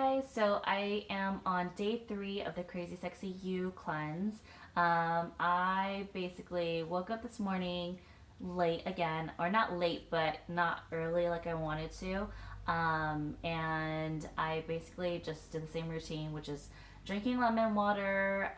guys, so I am on day 3 of the Crazy Sexy You cleanse. I basically woke up this morning late again, or not late, but not early like I wanted to. And I basically just did the same routine, which is drinking lemon water,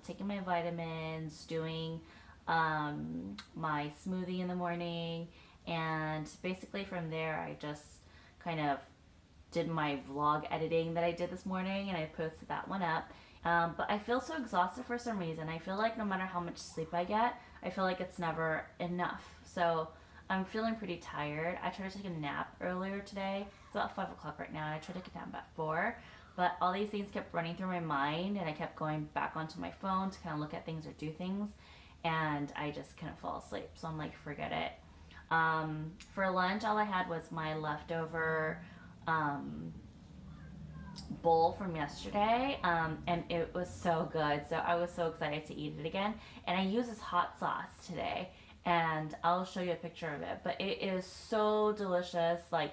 taking my vitamins, doing my smoothie in the morning, and basically from there I just kind of did my vlog editing that I did this morning, and I posted that one up. But I feel so exhausted for some reason. I feel like no matter how much sleep I get, I feel like it's never enough. So I'm feeling pretty tired. I tried to take a nap earlier today. It's about 5 o'clock right now, and I tried to take a nap at 4. But all these things kept running through my mind, and I kept going back onto my phone to kind of look at things or do things, and I just couldn't fall asleep. So I'm like, forget it. For lunch, all I had was my leftover bowl from yesterday, and it was so good. So I was so excited to eat it again. And I use this hot sauce today, and I'll show you a picture of it. But it is so delicious. Like,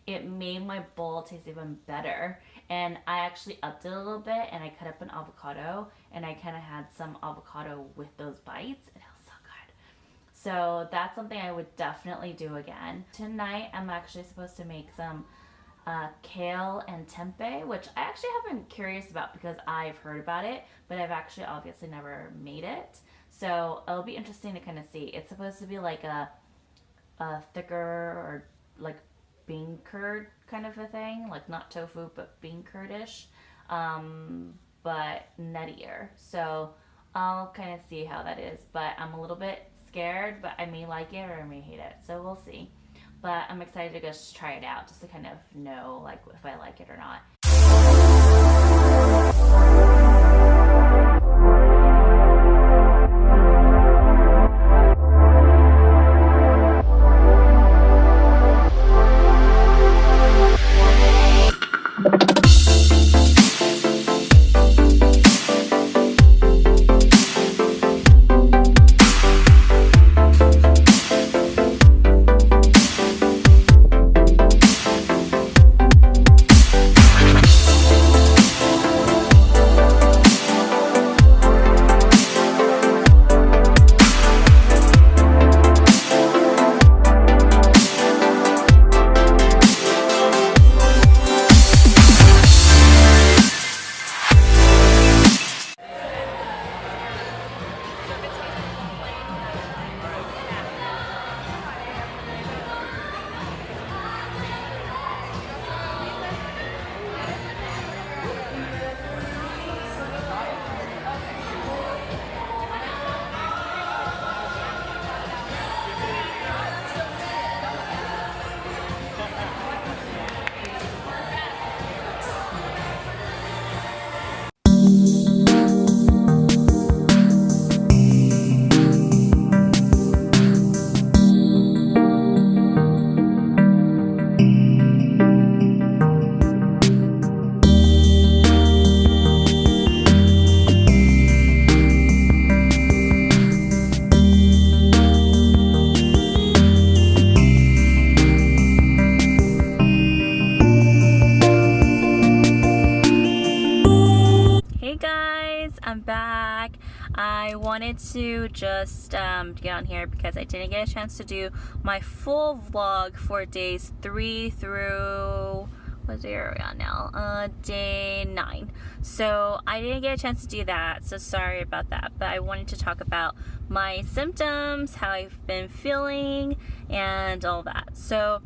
it made my bowl taste even better. And I actually upped it a little bit, and I cut up an avocado, and I kind of had some avocado with those bites, and it was so good. So that's something I would definitely do again. Tonight, I'm actually supposed to make some kale and tempeh, which I actually have been curious about because I've heard about it, but I've actually obviously never made it. So it'll be interesting to kind of see. It's supposed to be like a thicker, or like bean curd kind of a thing, like not tofu but bean curdish, but nuttier. So I'll kind of see how that is, but I'm a little bit scared, but I may like it or I may hate it, so we'll see. But I'm excited to just try it out, just to kind of know like if I like it or not. I'm back. I wanted to just get on here because I didn't get a chance to do my full vlog for days 3 through, what day are we on now? Day 9. So I didn't get a chance to do that, so sorry about that. But I wanted to talk about my symptoms, how I've been feeling, and all that. So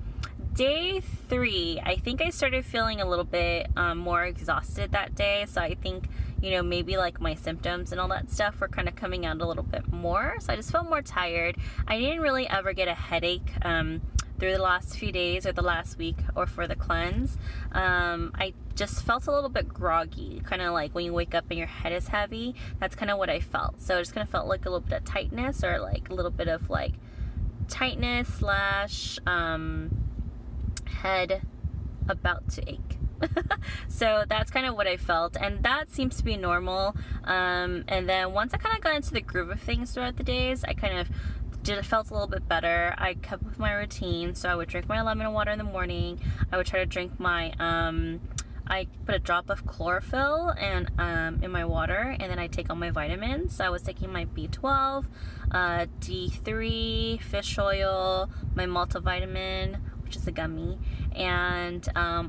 day 3, I think I started feeling a little bit more exhausted that day. So I think, you know, maybe like my symptoms and all that stuff were kind of coming out a little bit more. So I just felt more tired. I didn't really ever get a headache through the last few days or the last week or for the cleanse. I just felt a little bit groggy, kind of like when you wake up and your head is heavy. That's kind of what I felt. So I just kind of felt like a little bit of tightness, or like a little bit of like tightness slash head about to ache. So that's kind of what I felt, and that seems to be normal. And then once I kind of got into the groove of things throughout the days, I kind of felt a little bit better. I kept with my routine, so I would drink my lemon water in the morning. I would try to drink my I put a drop of chlorophyll and in my water, and then I take all my vitamins. So I was taking my B12, D3, fish oil, my multivitamin, which is a gummy, and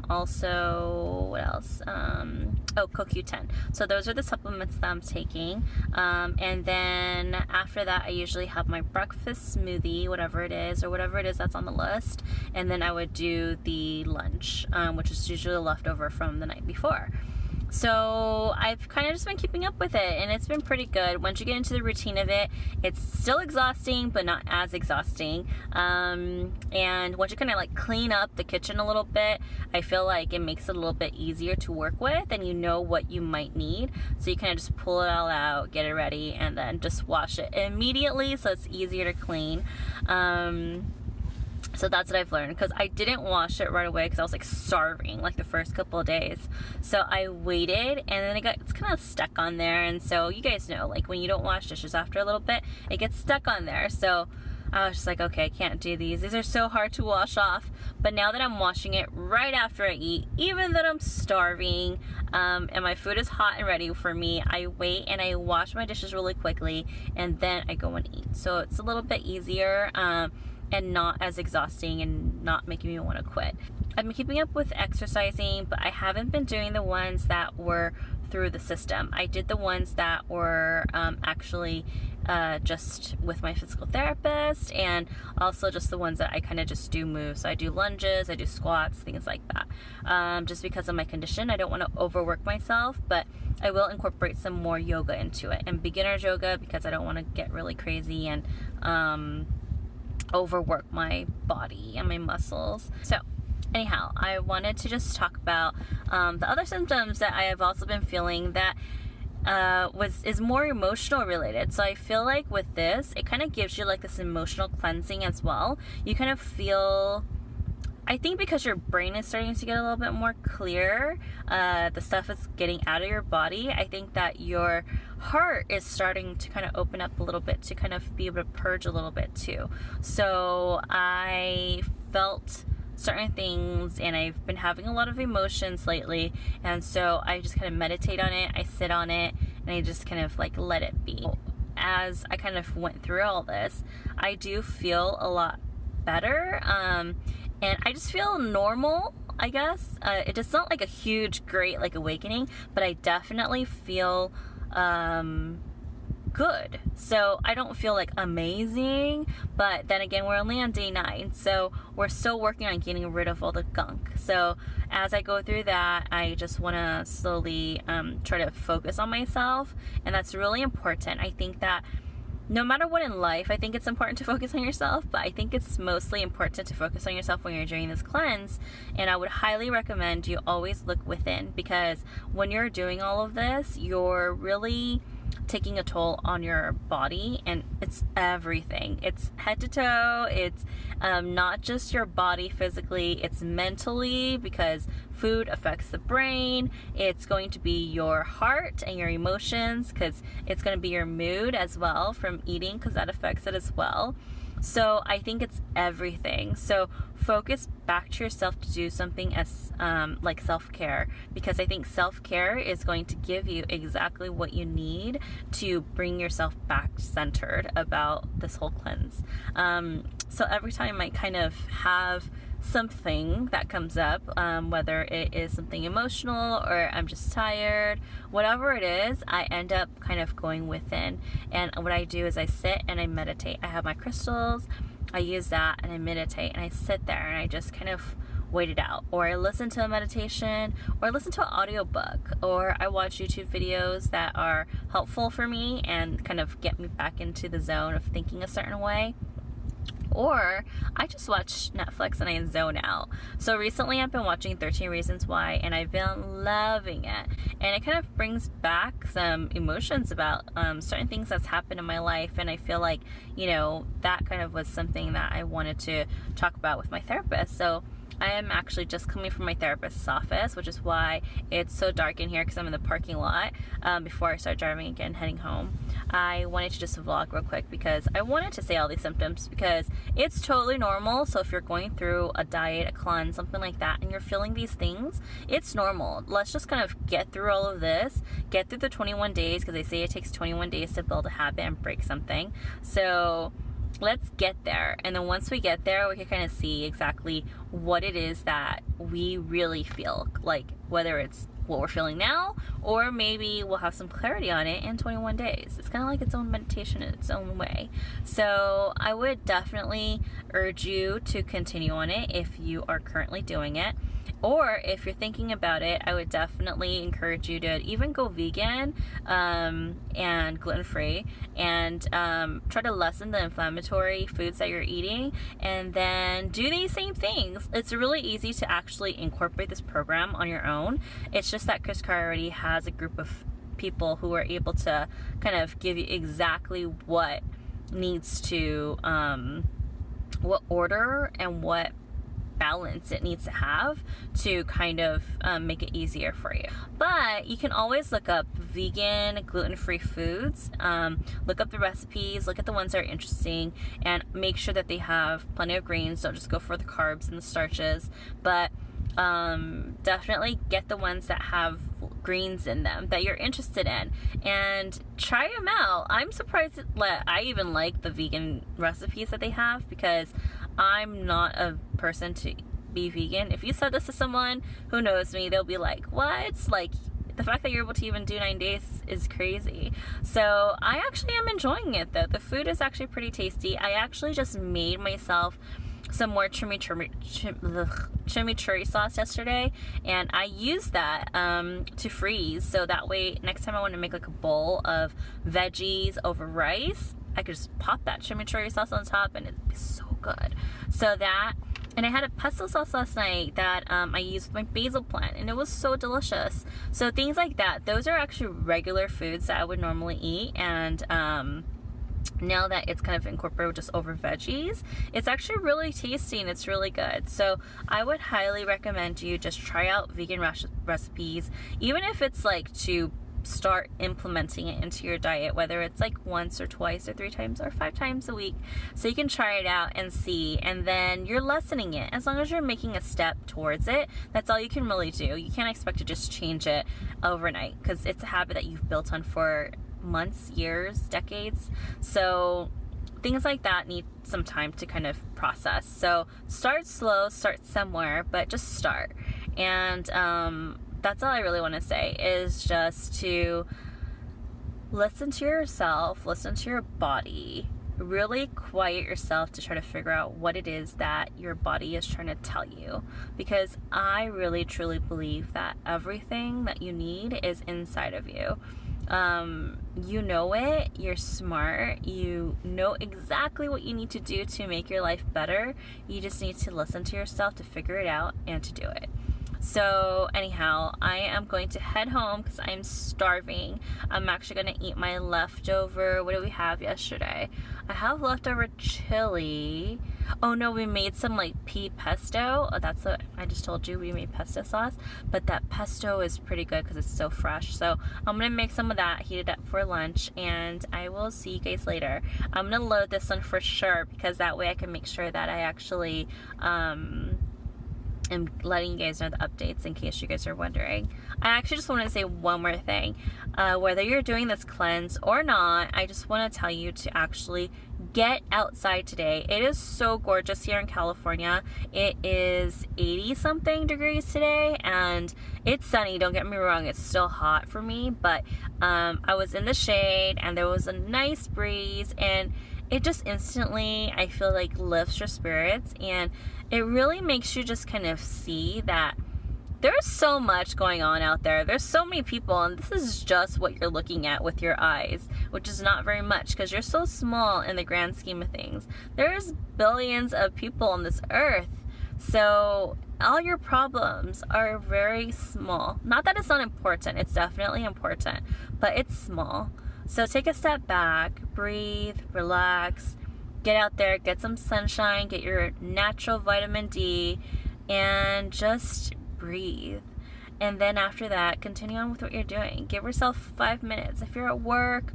also, what else? CoQ10. So those are the supplements that I'm taking. And then after that, I usually have my breakfast smoothie, whatever it is, or whatever it is that's on the list. And then I would do the lunch, which is usually leftover from the night before. So I've kind of just been keeping up with it, and it's been pretty good. Once you get into the routine of it, it's still exhausting, but not as exhausting. And once you kind of like clean up the kitchen a little bit, I feel like it makes it a little bit easier to work with, and you know what you might need. So you kind of just pull it all out, get it ready, and then just wash it immediately so it's easier to clean. So that's what I've learned, because I didn't wash it right away because I was like starving like the first couple of days. So I waited, and then it's kind of stuck on there. And so you guys know, like when you don't wash dishes after a little bit, it gets stuck on there. So I was just like, okay, I can't do these. These are so hard to wash off. But now that I'm washing it right after I eat, even though I'm starving, and my food is hot and ready for me, I wait and I wash my dishes really quickly, and then I go and eat. So it's a little bit easier. And not as exhausting and not making me want to quit. I've been keeping up with exercising, but I haven't been doing the ones that were through the system. I did the ones that were actually just with my physical therapist, and also just the ones that I kind of just do moves. So I do lunges, I do squats, things like that. Just because of my condition, I don't want to overwork myself, but I will incorporate some more yoga into it, and beginner's yoga, because I don't want to get really crazy and overwork my body and my muscles. So anyhow, I wanted to just talk about the other symptoms that I have also been feeling that is more emotional related. So I feel like with this, it kind of gives you like this emotional cleansing as well. You kind of feel, I think because your brain is starting to get a little bit more clear, the stuff is getting out of your body. I think that your heart is starting to kind of open up a little bit to kind of be able to purge a little bit too. So I felt certain things, and I've been having a lot of emotions lately, and so I just kind of meditate on it, I sit on it, and I just kind of like let it be. As I kind of went through all this, I do feel a lot better, and I just feel normal, I guess. It does not like a huge, great like awakening, but I definitely feel good. So I don't feel like amazing, but then again, we're only on day 9, so we're still working on getting rid of all the gunk. So as I go through that, I just want to slowly try to focus on myself, and that's really important. I think that no matter what in life, I think it's important to focus on yourself, but I think it's mostly important to focus on yourself when you're doing this cleanse. And I would highly recommend you always look within, because when you're doing all of this, you're really taking a toll on your body, and it's everything. It's head to toe. It's not just your body physically, it's mentally, because food affects the brain. It's going to be your heart and your emotions, because it's going to be your mood as well from eating, because that affects it as well. So I think it's everything. So focus back to yourself to do something as like self-care, because I think self-care is going to give you exactly what you need to bring yourself back centered about this whole cleanse. So every time I kind of have something that comes up, whether it is something emotional or I'm just tired, whatever it is, I end up kind of going within. And what I do is I sit and I meditate. I have my crystals, I use that, and I meditate, and I sit there and I just kind of wait it out, or I listen to a meditation, or I listen to an audiobook, or I watch YouTube videos that are helpful for me and kind of get me back into the zone of thinking a certain way. Or I just watch Netflix and I zone out. So recently I've been watching 13 Reasons Why, and I've been loving it. And it kind of brings back some emotions about certain things that's happened in my life. And I feel like, you know, that kind of was something that I wanted to talk about with my therapist. So I am actually just coming from my therapist's office, which is why it's so dark in here, because I'm in the parking lot before I start driving again, heading home. I wanted to just vlog real quick because I wanted to say all these symptoms because it's totally normal. So if you're going through a diet, a cleanse, something like that, and you're feeling these things, it's normal. Let's just kind of get through all of this, get through the 21 days, because they say it takes 21 days to build a habit and break something. So let's get there, and then once we get there, we can kind of see exactly what it is that we really feel like, whether it's what we're feeling now, or maybe we'll have some clarity on it in 21 days. It's kind of like its own meditation in its own way. So I would definitely urge you to continue on it if you are currently doing it. Or if you're thinking about it, I would definitely encourage you to even go vegan and gluten-free, and try to lessen the inflammatory foods that you're eating, and then do these same things. It's really easy to actually incorporate this program on your own. It's just that Kris Carr already has a group of people who are able to kind of give you exactly what needs to, what order and what balance it needs to have to kind of make it easier for you. But you can always look up vegan, gluten-free foods, look up the recipes, look at the ones that are interesting, and make sure that they have plenty of greens. Don't just go for the carbs and the starches, but definitely get the ones that have greens in them that you're interested in, and try them out. I'm surprised that I even like the vegan recipes that they have, because I'm not a person to be vegan. If you said this to someone who knows me, they'll be like, what? Like, the fact that you're able to even do 9 days is crazy. So I actually am enjoying it though. The food is actually pretty tasty. I actually just made myself some more chimichurri sauce yesterday, and I used that to freeze, so that way next time I want to make like a bowl of veggies over rice, I could just pop that chimichurri sauce on top and it'd be so good. So that, and I had a pesto sauce last night that I used with my basil plant, and it was so delicious. So things like that, those are actually regular foods that I would normally eat, and now that it's kind of incorporated just over veggies, it's actually really tasty and it's really good. So I would highly recommend you just try out vegan recipes, even if it's like to start implementing it into your diet, whether it's like once or twice or 3 times or 5 times a week, so you can try it out and see, and then you're lessening it. As long as you're making a step towards it, that's all you can really do. You can't expect to just change it overnight, because it's a habit that you've built on for months, years, decades. So things like that need some time to kind of process. So start slow, start somewhere, but just start. And that's all I really want to say, is just to listen to yourself, listen to your body, really quiet yourself to try to figure out what it is that your body is trying to tell you. Because I really truly believe that everything that you need is inside of you. You know it, you're smart, you know exactly what you need to do to make your life better. You just need to listen to yourself to figure it out and to do it. So anyhow, I am going to head home because I'm starving. I'm actually going to eat my leftover, what did we have yesterday? I have leftover chili. Oh no, we made some like pea pesto. Oh, that's what I just told you, we made pesto sauce. But that pesto is pretty good because it's so fresh. So I'm going to make some of that, heat it up for lunch, and I will see you guys later. I'm going to load this one for sure, because that way I can make sure that I actually am letting you guys know the updates in case you guys are wondering. I actually just want to say one more thing. Whether you're doing this cleanse or not, I just want to tell you to actually get outside today. It is so gorgeous here in California. It is 80 something degrees today, and it's sunny. Don't get me wrong, it's still hot for me, but I was in the shade and there was a nice breeze, and it just instantly, I feel like, lifts your spirits, and it really makes you just kind of see that there's so much going on out there. There's so many people, and this is just what you're looking at with your eyes, which is not very much because you're so small in the grand scheme of things. There's billions of people on this earth. So all your problems are very small. Not that it's not important, it's definitely important, but it's small. So take a step back, breathe, relax, get out there, get some sunshine, get your natural vitamin D, and just breathe. And then after that, continue on with what you're doing. Give yourself 5 minutes. If you're at work,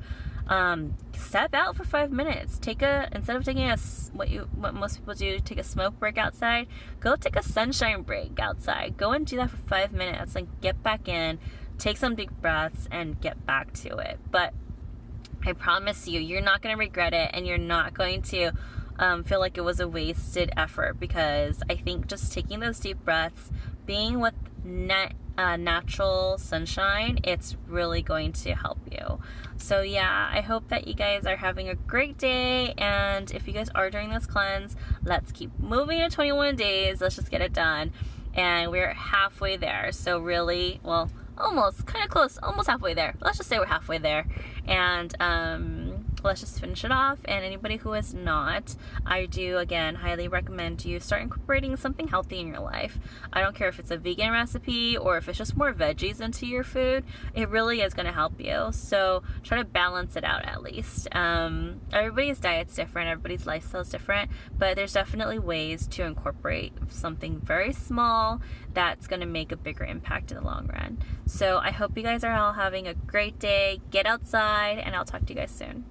step out for 5 minutes. Instead of taking what most people do, take a smoke break outside, go take a sunshine break outside. Go and do that for 5 minutes, and get back in, take some deep breaths, and get back to it. But I promise you, you're not going to regret it, and you're not going to feel like it was a wasted effort, because I think just taking those deep breaths, being with natural sunshine, it's really going to help you. So yeah, I hope that you guys are having a great day, and if you guys are doing this cleanse, let's keep moving to 21 days. Let's just get it done. And we're halfway there, so really, well, almost, kind of close, almost halfway there. Let's just say we're halfway there. And let's just finish it off. And anybody who is not, I do, again, highly recommend you start incorporating something healthy in your life. I don't care if it's a vegan recipe or if it's just more veggies into your food. It really is going to help you. So try to balance it out at least. Everybody's diet's different, everybody's lifestyle is different, but there's definitely ways to incorporate something very small that's going to make a bigger impact in the long run. So I hope you guys are all having a great day. Get outside, and I'll talk to you guys soon.